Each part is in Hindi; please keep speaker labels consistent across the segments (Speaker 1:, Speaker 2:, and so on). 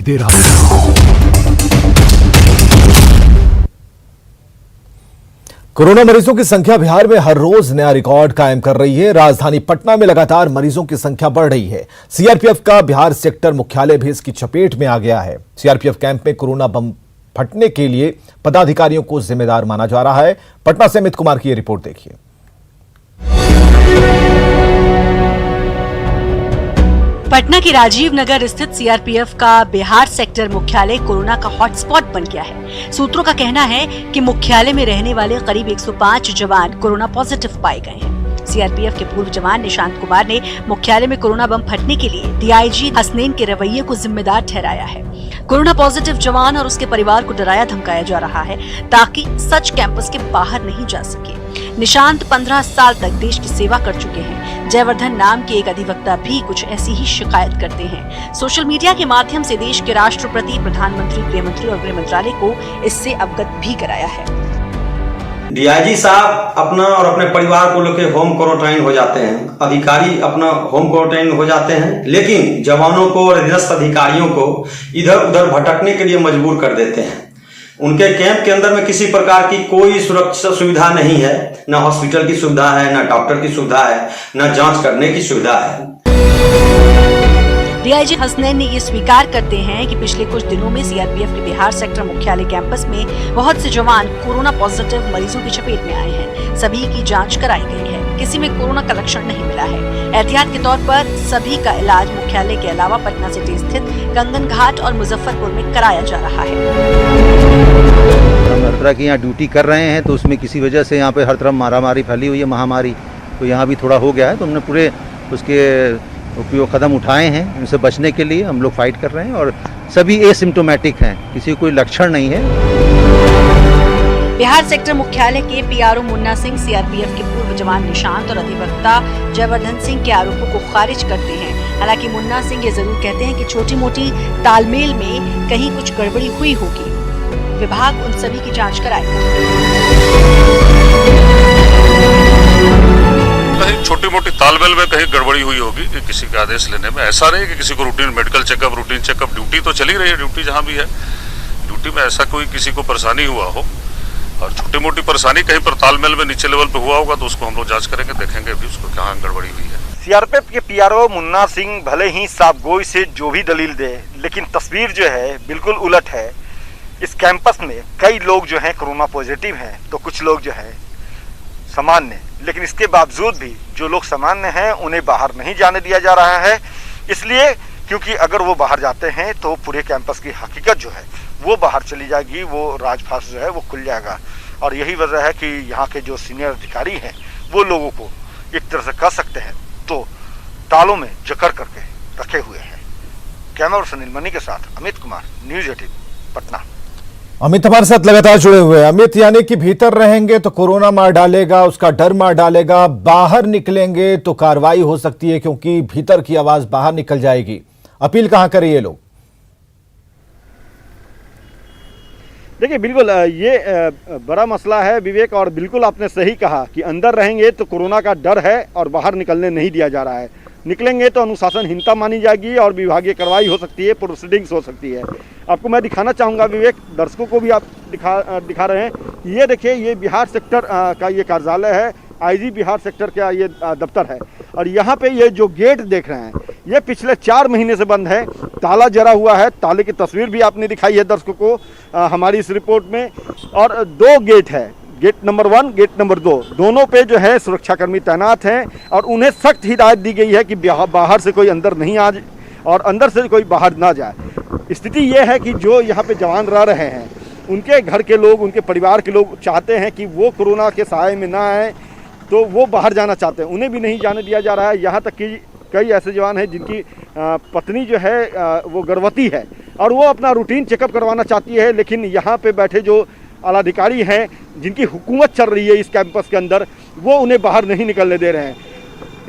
Speaker 1: दे रहा। कोरोना मरीजों की संख्या बिहार में हर रोज नया रिकॉर्ड कायम कर रही है। राजधानी पटना में लगातार मरीजों की संख्या बढ़ रही है। सीआरपीएफ का बिहार सेक्टर मुख्यालय भी इसकी चपेट में आ गया है। सीआरपीएफ कैंप में कोरोना बम फटने के लिए पदाधिकारियों को जिम्मेदार माना जा रहा है। पटना से अमित कुमार की यह रिपोर्ट देखिए।
Speaker 2: पटना के राजीव नगर स्थित सीआरपीएफ का बिहार सेक्टर मुख्यालय कोरोना का हॉटस्पॉट बन गया है। सूत्रों का कहना है कि मुख्यालय में रहने वाले करीब 105 जवान कोरोना पॉजिटिव पाए गए हैं। सीआरपीएफ के पूर्व जवान निशांत कुमार ने मुख्यालय में कोरोना बम फटने के लिए डीआईजी हसनैन के रवैये को जिम्मेदार ठहराया है। कोरोना पॉजिटिव जवान और उसके परिवार को डराया धमकाया जा रहा है ताकि सच कैंपस के बाहर नहीं जा सके। निशांत 15 साल तक देश की सेवा कर चुके हैं। जयवर्धन नाम के एक अधिवक्ता भी कुछ ऐसी ही शिकायत करते हैं। सोशल मीडिया के माध्यम से देश के राष्ट्रपति, प्रधानमंत्री, गृहमंत्री और गृह मंत्रालय को इससे अवगत भी कराया है।
Speaker 3: डीआईजी साहब अपना और अपने परिवार को लेकर होम क्वारंटाइन हो जाते हैं, अधिकारी अपना होम क्वारंटाइन हो जाते हैं, लेकिन जवानों को और अधीनस्थ अधिकारियों को इधर उधर भटकने के लिए मजबूर कर देते हैं। उनके कैंप के अंदर में किसी प्रकार की कोई सुरक्षा सुविधा नहीं है, न हॉस्पिटल की सुविधा है, न डॉक्टर की सुविधा है, न जांच करने की सुविधा है।
Speaker 2: डीआईजी हसनैन ने ये स्वीकार करते हैं कि पिछले कुछ दिनों में सीआरपीएफ के बिहार सेक्टर मुख्यालय कैंपस में बहुत से जवान कोरोना पॉजिटिव मरीजों की चपेट में आए हैं। सभी की जांच कराई गई है, किसी में कोरोना का लक्षण नहीं मिला है। एहतियात के तौर पर सभी का इलाज मुख्यालय के अलावा पटना सिटी स्थित कंगन घाट और मुजफ्फरपुर में कराया जा रहा है।
Speaker 4: हम हर तरह की यहाँ ड्यूटी कर रहे हैं, तो उसमें किसी वजह से यहाँ पे हर तरफ मारामारी फैली हुई है, महामारी, तो यहाँ भी थोड़ा हो गया है। तो हमने पूरे उसके उपयोग कदम उठाए हैं। उनसे बचने के लिए हम लोग फाइट कर रहे हैं और सभी एसिम्प्टोमेटिक हैं, किसी कोई लक्षण नहीं है।
Speaker 2: बिहार सेक्टर मुख्यालय के पीआरओ मुन्ना सिंह सीआरपीएफ के पूर्व जवान निशांत और अधिवक्ता जयवर्धन सिंह के आरोपों को खारिज करते हैं। हालांकि मुन्ना सिंह ये जरूर कहते हैं कि छोटी मोटी तालमेल में कहीं कुछ गड़बड़ी हुई होगी। विभाग उन सभी की जांच कराएगा।
Speaker 5: कहीं छोटी मोटी तालमेल में कहीं गड़बड़ी हुई होगी कि किसी का आदेश लेने में। ऐसा नहीं कि किसी को routine medical checkup, routine checkup, duty तो चली रही है, ड्यूटी जहाँ भी है, ड्यूटी में ऐसा कोई किसी को परेशानी हुआ हो और छोटी मोटी परेशानी कहीं पर तालमेल में नीचे लेवल पे हुआ होगा तो उसको हम लोग जांच करेंगे, देखेंगे अभी उसको कहाँ गड़बड़ी हुई है।
Speaker 6: सीआरपीएफ के पीआरओ मुन्ना सिंह भले ही साफगोई से जो भी दलील दे, लेकिन तस्वीर जो है बिल्कुल उलट है। इस कैंपस में कई लोग जो हैं कोरोना पॉजिटिव हैं, तो कुछ लोग जो हैं सामान्य, लेकिन इसके बावजूद भी जो लोग सामान्य हैं उन्हें बाहर नहीं जाने दिया जा रहा है। इसलिए क्योंकि अगर वो बाहर जाते हैं तो पूरे कैंपस की हकीकत जो है वो बाहर चली जाएगी, वो राजफास जो है वो खुल जाएगा। और यही वजह है कि यहाँ के जो सीनियर अधिकारी हैं वो लोगों को एक तरह से कह सकते हैं तो तालों में जकड़ करके रखे हुए हैं। कैमरा पर्सन नीलमणि के साथ अमित कुमार, न्यूज़ 18 पटना।
Speaker 1: अमित हमारे साथ लगातार जुड़े हुए हैं। अमित, यानी कि भीतर रहेंगे तो कोरोना मार डालेगा, उसका डर मार डालेगा, बाहर निकलेंगे तो कार्रवाई हो सकती है क्योंकि भीतर की आवाज बाहर निकल जाएगी। अपील कहां करें ये लोग?
Speaker 6: देखिए, बिल्कुल ये बड़ा मसला है विवेक, और बिल्कुल आपने सही कहा कि अंदर रहेंगे तो कोरोना का डर है और बाहर निकलने नहीं दिया जा रहा है। निकलेंगे तो अनुशासनहीनता मानी जाएगी और विभागीय कार्रवाई हो सकती है, प्रोसीडिंग्स हो सकती है। आपको मैं दिखाना चाहूँगा विवेक, दर्शकों को भी आप दिखा रहे हैं। ये देखिए, ये बिहार सेक्टर का ये कार्यालय है, आईजी बिहार सेक्टर का ये दफ्तर है। और यहाँ पे ये जो गेट देख रहे हैं ये पिछले 4 महीने से बंद है, ताला जड़ा हुआ है। ताले की तस्वीर भी आपने दिखाई है दर्शकों को हमारी इस रिपोर्ट में। और 2 गेट है, गेट नंबर 1, गेट नंबर 2, दोनों पे जो है सुरक्षाकर्मी तैनात हैं और उन्हें सख्त हिदायत दी गई है कि बाहर से कोई अंदर नहीं आ और अंदर से कोई बाहर ना जाए। स्थिति ये है कि जो यहाँ पे जवान रह रहे हैं उनके घर के लोग, उनके परिवार के लोग चाहते हैं कि वो कोरोना के साए में ना आए, तो वो बाहर जाना चाहते हैं, उन्हें भी नहीं जाने दिया जा रहा है। यहाँ तक कि कई ऐसे जवान हैं जिनकी पत्नी जो है वो गर्भवती है और वो अपना रूटीन चेकअप करवाना चाहती है, लेकिन यहाँ पे बैठे जो आलाधिकारी हैं जिनकी हुकूमत चल रही है इस कैंपस के अंदर, वो उन्हें बाहर नहीं निकलने दे रहे हैं।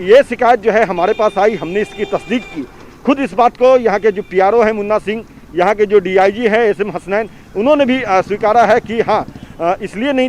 Speaker 6: ये शिकायत जो है हमारे पास आई, हमने इसकी तस्दीक की। खुद इस बात को यहाँ के जो पीआरओ हैं मुन्ना सिंह, यहाँ के जो डीआईजी हैं एसएम हसनैन, उन्होंने भी स्वीकारा है कि हाँ, इसलिए नहीं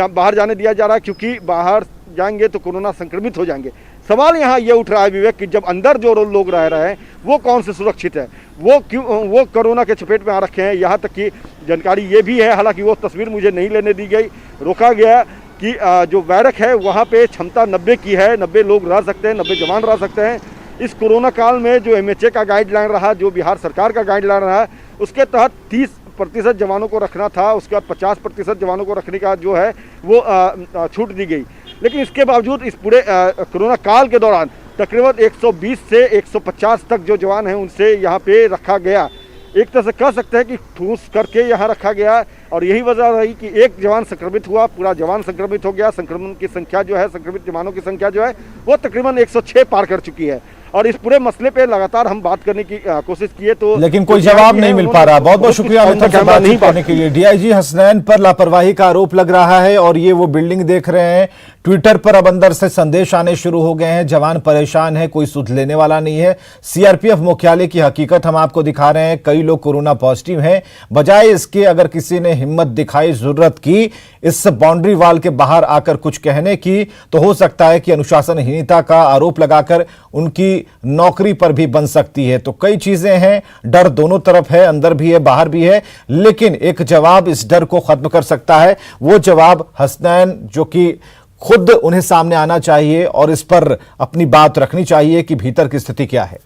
Speaker 6: बाहर जाने दिया जा रहा क्योंकि बाहर जाएंगे तो कोरोना संक्रमित हो जाएंगे। सवाल यहाँ ये उठ रहा है विवेक कि जब अंदर जो लोग रह रहे हैं वो कौन से सुरक्षित है, वो क्यों वो कोरोना के चपेट में आ रखे हैं। यहाँ तक कि जानकारी ये भी है, हालांकि वो तस्वीर मुझे नहीं लेने दी गई, रोका गया कि जो बैरक है वहाँ पे क्षमता 90 की है, 90 लोग रह सकते हैं, 90 जवान रह सकते हैं। इस कोरोना काल में जो MHA का गाइडलाइन रहा, जो बिहार सरकार का गाइडलाइन रहा, उसके तहत 30% जवानों को रखना था, उसके बाद 50% जवानों को रखने का जो है वो छूट दी गई। लेकिन इसके बावजूद इस पूरे कोरोना काल के दौरान तकरीबन 120 से 150 तक जो जवान हैं उनसे यहाँ पे रखा गया। एक तरह से कह सकते हैं कि ठूस करके यहाँ रखा गया, और यही वजह रही कि एक जवान संक्रमित हुआ, पूरा जवान संक्रमित हो गया। संक्रमण की संख्या जो है, संक्रमित जवानों की संख्या जो है वो तकरीबन 106 पार कर चुकी है। और इस पूरे मसले पे लगातार हम बात करने की कोशिश किए तो
Speaker 1: लेकिन कोई जवाब नहीं मिल पा रहा। बहुत बहुत शुक्रिया मित्र से बातचीत करने के लिए। डीआईजी हसनैन पर लापरवाही का आरोप लग रहा है, और ये वो बिल्डिंग देख रहे हैं, ट्विटर पर अब अंदर से संदेश आने शुरू हो गए हैं, जवान परेशान है, कोई सुध लेने वाला नहीं है। सीआरपीएफ मुख्यालय की हकीकत हम आपको दिखा रहे हैं, कई लोग कोरोना पॉजिटिव हैं। बजाय इसके अगर किसी ने हिम्मत दिखाई, जरूरत की इस बाउंड्री वाल के बाहर आकर कुछ कहने की, तो हो सकता है कि अनुशासनहीनता का आरोप लगाकर उनकी नौकरी पर भी बन सकती है। तो कई चीजें हैं, डर दोनों तरफ है, अंदर भी है, बाहर भी है, लेकिन एक जवाब इस डर को खत्म कर सकता है। वो जवाब हसनैन, जो कि खुद उन्हें सामने आना चाहिए और इस पर अपनी बात रखनी चाहिए कि भीतर की स्थिति क्या है।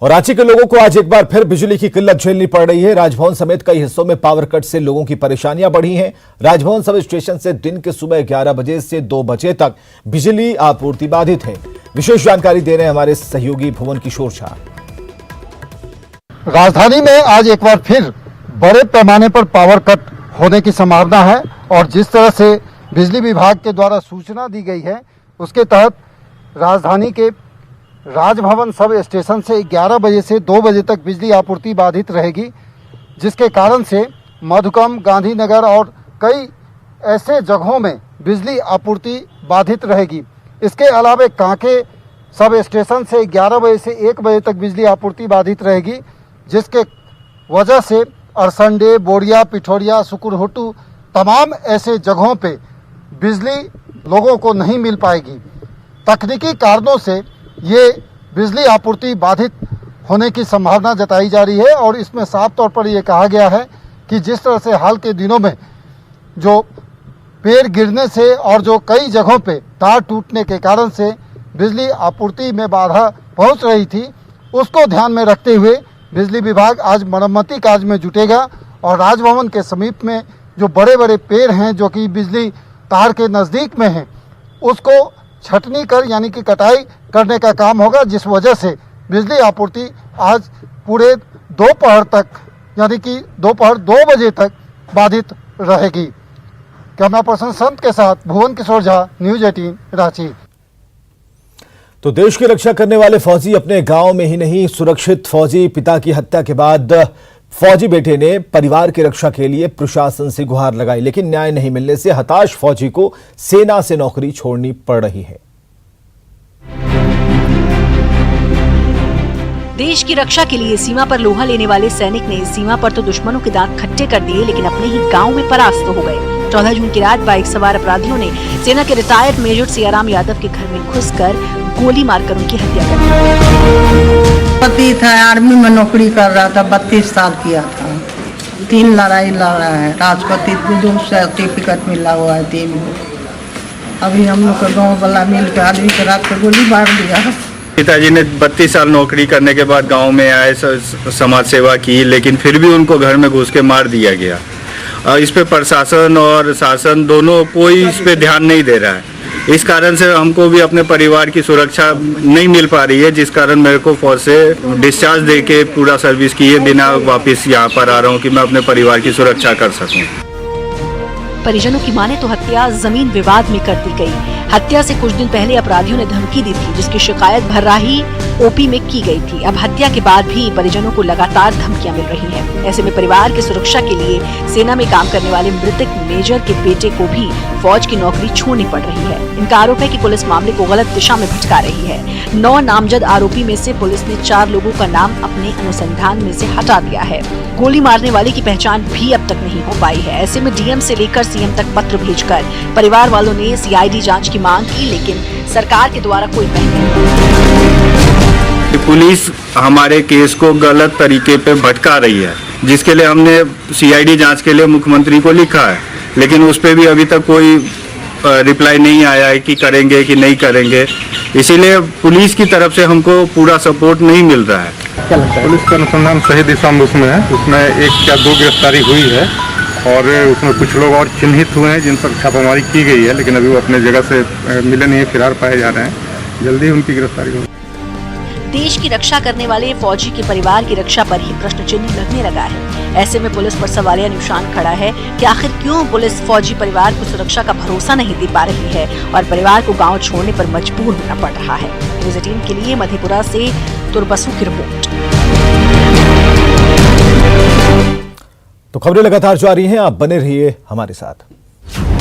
Speaker 1: और रांची के लोगों को आज एक बार फिर बिजली की किल्लत झेलनी पड़ रही है। राजभवन समेत कई हिस्सों में पावर कट से लोगों की परेशानियां बढ़ी हैं। राजभवन सब स्टेशन से दिन के सुबह 11 बजे से 2 बजे तक बिजली आपूर्ति बाधित है। विशेष जानकारी दे रहे हैं हमारे सहयोगी भुवन किशोर झा।
Speaker 7: राजधानी में आज एक बार फिर बड़े पैमाने पर पावर कट होने की संभावना है, और जिस तरह से बिजली विभाग के द्वारा सूचना दी गई है उसके तहत राजधानी के राजभवन सब स्टेशन से 11 बजे से 2 बजे तक बिजली आपूर्ति बाधित रहेगी, जिसके कारण से मधुकम, गांधीनगर और कई ऐसे जगहों में बिजली आपूर्ति बाधित रहेगी। इसके अलावा कांके सब स्टेशन से 11 बजे से 1 बजे तक बिजली आपूर्ति बाधित रहेगी, जिसके वजह से अरसंडे, बोरिया, पिठोरिया, सुकुरहुटू तमाम ऐसे जगहों पे बिजली लोगों को नहीं मिल पाएगी। तकनीकी कारणों से ये बिजली आपूर्ति बाधित होने की संभावना जताई जा रही है, और इसमें साफ तौर पर यह कहा गया है कि जिस तरह से हाल के दिनों में जो पेड़ गिरने से और जो कई जगहों पे तार टूटने के कारण से बिजली आपूर्ति में बाधा पहुंच रही थी, उसको ध्यान में रखते हुए बिजली विभाग आज मरम्मती कार्य में जुटेगा, और राजभवन के समीप में जो बड़े बड़े पेड़ हैं जो कि बिजली तार के नज़दीक में हैं, उसको छटनी कर यानी कि कटाई करने का काम होगा, जिस वजह से बिजली आपूर्ति आज पूरे दोपहर तक यानी कि दोपहर 2 बजे तक बाधित रहेगी। कैमरा पर्सन संत के साथ भुवन किशोर झा, न्यूज़ 18 रांची।
Speaker 1: तो देश की रक्षा करने वाले फौजी अपने गांव में ही नहीं, सुरक्षित फौजी पिता की हत्या के बाद फौजी बेटे ने परिवार की रक्षा के लिए प्रशासन से गुहार लगाई, लेकिन न्याय नहीं मिलने से हताश फौजी को सेना से नौकरी छोड़नी पड़ रही है।
Speaker 2: देश की रक्षा के लिए सीमा पर लोहा लेने वाले सैनिक ने सीमा पर तो दुश्मनों के दांत खट्टे कर दिए, लेकिन अपने ही गांव में परास्त हो गए। 14 जून की रात बाइक सवार अपराधियों ने सेना के रिटायर्ड मेजर सियाराम यादव के घर में घुसकर गोली मारकर उनकी हत्या कर दी।
Speaker 8: पति था, आर्मी में नौकरी कर रहा था, 32 साल किया था। 3 लड़ाई लड़ा है, राष्ट्रपति 2 सर्टिफिकेट मिला हुआ है 3। अभी हम लोग का गाँव वाला मिल के आदमी के रात को गोली मार दिया।
Speaker 9: पिताजी ने 32 साल नौकरी करने के बाद गांव में आए, समाज सेवा की, लेकिन फिर भी उनको घर में घुस के मार दिया गया। इस पे प्रशासन और शासन दोनों कोई इस पे ध्यान नहीं दे रहा है। इस कारण से हमको भी अपने परिवार की सुरक्षा नहीं मिल पा रही है, जिस कारण मेरे को फौज से डिस्चार्ज दे के पूरा सर्विस किए बिना वापस यहाँ पर आ रहा हूँ कि मैं अपने परिवार की सुरक्षा कर सकूँ।
Speaker 2: परिजनों की माने तो हत्या जमीन विवाद में कर दी गई। हत्या से कुछ दिन पहले अपराधियों ने धमकी दी थी, जिसकी शिकायत भर्राही ओपी में की गई थी। अब हत्या के बाद भी परिजनों को लगातार धमकियां मिल रही हैं। ऐसे में परिवार की सुरक्षा के लिए सेना में काम करने वाले मृतक मेजर के बेटे को भी फौज की नौकरी छोड़नी पड़ रही है। इनका आरोप है कि पुलिस मामले को गलत दिशा में भटका रही है। 9 नामजद आरोपी में से पुलिस ने 4 लोगों का नाम अपने अनुसंधान में से हटा दिया है। गोली मारने वाले की पहचान भी अब तक नहीं हो पाई है। ऐसे में डीएम से लेकर सीएम तक पत्र भेजकर परिवार वालों ने सीआईडी जांच की मांग की, लेकिन सरकार के द्वारा कोई पहल नहीं।
Speaker 9: पुलिस हमारे केस को गलत तरीके पे भटका रही है, जिसके लिए हमने सीआईडी जांच के लिए मुख्यमंत्री को लिखा है, लेकिन उस पे भी अभी तक कोई रिप्लाई नहीं आया है कि करेंगे कि नहीं करेंगे। इसीलिए पुलिस की तरफ से हमको पूरा सपोर्ट नहीं मिल रहा है।
Speaker 10: पुलिस का अनुसंधान सही दिशा में उसमें है। उसमें 1 या 2 गिरफ्तारी हुई है और उसमें कुछ लोग और चिन्हित हुए हैं जिन पर छापामारी की गई है, लेकिन अभी वो अपने जगह से मिले नहीं है, फरार पाए जा रहे हैं। जल्दी उनकी गिरफ्तारी होगी।
Speaker 2: देश की रक्षा करने वाले फौजी के परिवार की रक्षा पर ही प्रश्न चिन्ह लगने लगा है। ऐसे में पुलिस पर सवालिया निशान खड़ा है कि आखिर क्यों पुलिस फौजी परिवार को सुरक्षा का भरोसा नहीं दे पा रही है और परिवार को गांव छोड़ने पर मजबूर होना पड़ रहा है। न्यूज़ 18 के लिए मधेपुरा से तुरबसु की रिपोर्ट।
Speaker 1: तो खबरें लगातार जारी हैं, आप बने रहिए हमारे साथ।